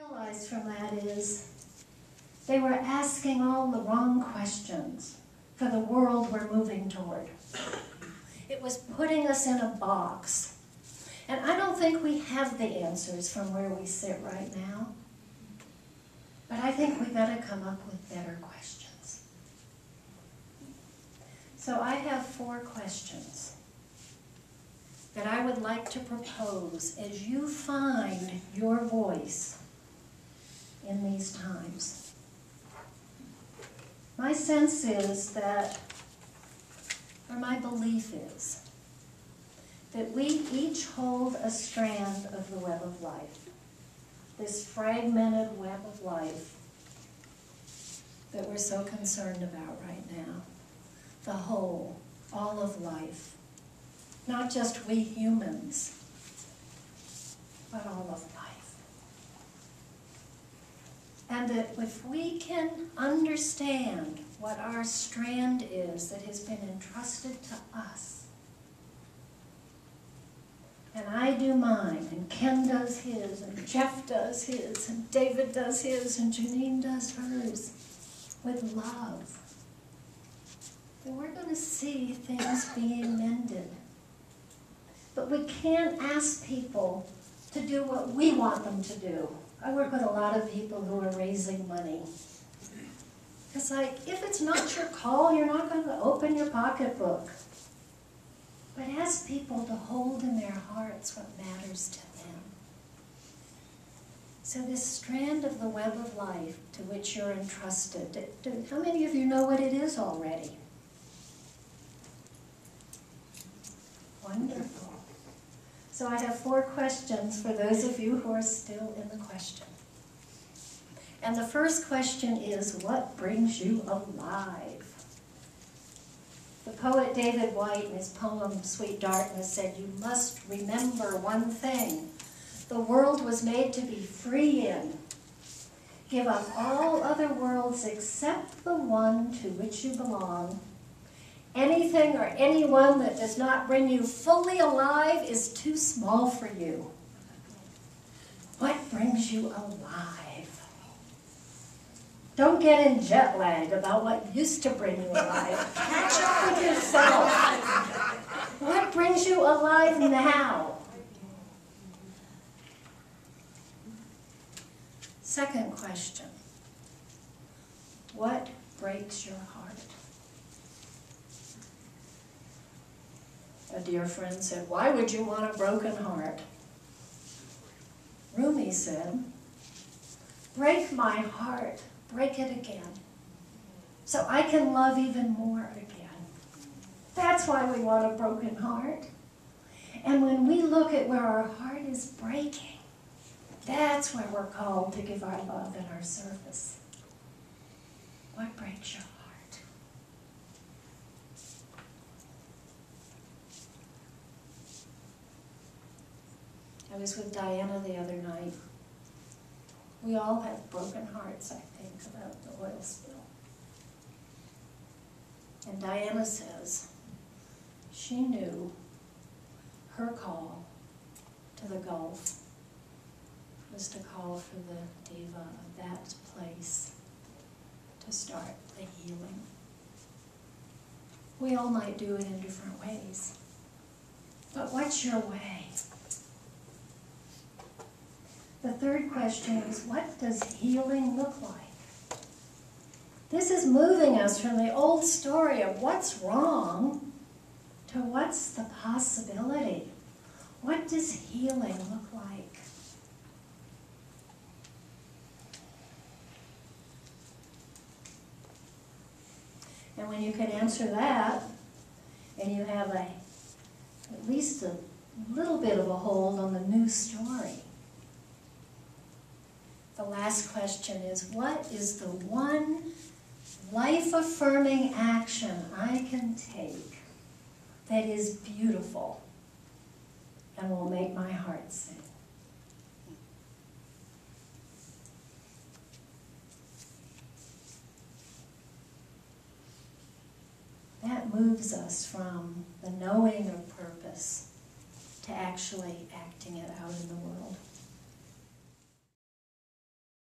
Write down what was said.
realized from that is they were asking all the wrong questions for the world we're moving toward. It was putting us in a box. And I don't think we have the answers from where we sit right now. But I think we've got to come up with better questions. So I have 4 questions that I would like to propose as you find your voice in these times. My sense is that, or my belief is, that we each hold a strand of the web of life, this fragmented web of life that we're so concerned about right now. The whole, all of life. Not just we humans, but all of life. And that if we can understand what our strand is that has been entrusted to us, and I do mine, and Ken does his, and Jeff does his, and David does his, and Janine does hers, with love, then we're going to see things being mended. But we can't ask people to do what we want them to do. I work with a lot of people who are raising money. It's like, if it's not your call, you're not going to open your pocketbook. But ask people to hold in their hearts what matters to them. So this strand of the web of life to which you're entrusted, how many of you know what it is already? Wonderful. So I have 4 questions for those of you who are still in the question. And the first question is, what brings you alive? The poet David White, in his poem Sweet Darkness, said, you must remember one thing. The world was made to be free in. Give up all other worlds except the one to which you belong. Anything or anyone that does not bring you fully alive is too small for you. What brings you alive? Don't get in jet lag about what used to bring you alive. Catch up with yourself. What brings you alive now? Second question. What breaks your heart? A dear friend said, why would you want a broken heart? Rumi said, break my heart, break it again, so I can love even more again. That's why we want a broken heart. And when we look at where our heart is breaking, that's where we're called to give our love and our service. What breaks your heart? I was with Diana the other night. We all have broken hearts, I think, about the oil spill. And Diana says she knew her call to the Gulf was to call for the diva of that place to start the healing. We all might do it in different ways. But what's your way? The third question is, what does healing look like? This is moving us from the old story of what's wrong to what's the possibility. What does healing look like? And when you can answer that, and you have at least a little bit of a hold on the new story, the last question is, what is the one life-affirming action I can take that is beautiful and will make my heart sing? That moves us from the knowing of purpose to actually acting it out in the world.